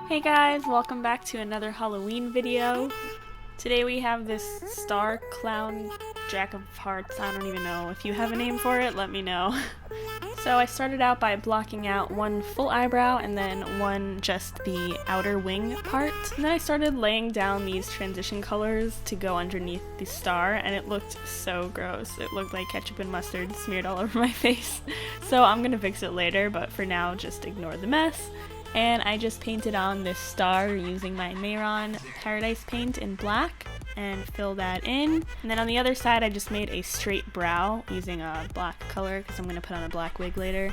Hey guys, welcome back to another Halloween video. Today we have this star clown jack of hearts. I don't even know. If you have a name for it, let me know. So I started out by blocking out one full eyebrow and then one just the outer wing part. And then I started laying down these transition colors to go underneath the star, and it looked so gross. It looked like ketchup and mustard smeared all over my face. So I'm gonna fix it later, but for now just ignore the mess. And I just painted on this star using my Maraschino Paradise paint in black and fill that in. And then on the other side I just made a straight brow using a black color because I'm going to put on a black wig later.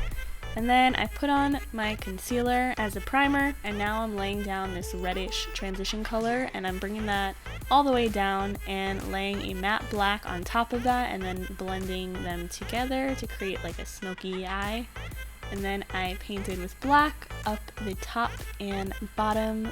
And then I put on my concealer as a primer, and now I'm laying down this reddish transition color, and I'm bringing that all the way down and laying a matte black on top of that and then blending them together to create like a smoky eye. And then I painted with black up the top and bottom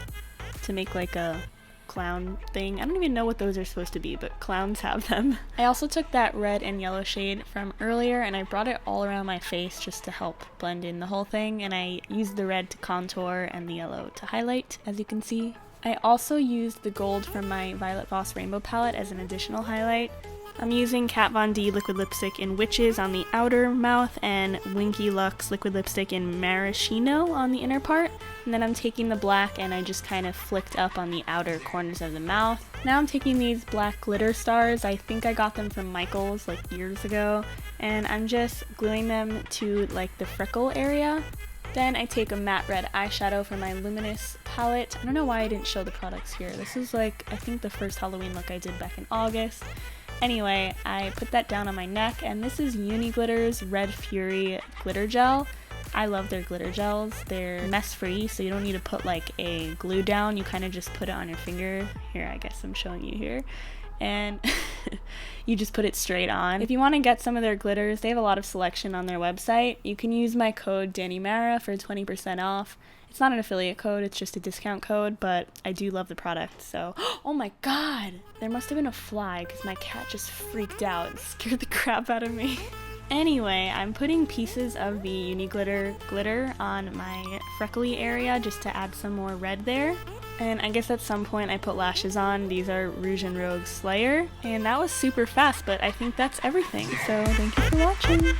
to make like a clown thing. I don't even know what those are supposed to be, but clowns have them. I also took that red and yellow shade from earlier and I brought it all around my face just to help blend in the whole thing, and I used the red to contour and the yellow to highlight, as you can see. I also used the gold from my Violet Voss Rainbow palette as an additional highlight. I'm using Kat Von D liquid lipstick in Witches on the outer mouth and Winky Lux liquid lipstick in Maraschino on the inner part. And then I'm taking the black and I just kind of flicked up on the outer corners of the mouth. Now I'm taking these black glitter stars. I think I got them from Michael's like years ago. And I'm just gluing them to like the freckle area. Then I take a matte red eyeshadow from my Luminous palette. I don't know why I didn't show the products here. This is like, I think the first Halloween look I did back in August. Anyway, I put that down on my neck, and this is Uniglitter's Red Fury glitter gel. I love their glitter gels. They're mess free, so you don't need to put like a glue down. You kind of just put it on your finger. Here, I guess I'm showing you here. And you just put it straight on. If you want to get some of their glitters, they have a lot of selection on their website. You can use my code Danimara for 20% off. It's not an affiliate code, it's just a discount code, but I do love the product, so... Oh my god! There must have been a fly, because my cat just freaked out and scared the crap out of me. Anyway, I'm putting pieces of the Uniglitter glitter on my freckly area just to add some more red there. And I guess at some point I put lashes on. These are Rouge and Rogue Slayer. And that was super fast, but I think that's everything. So thank you for watching.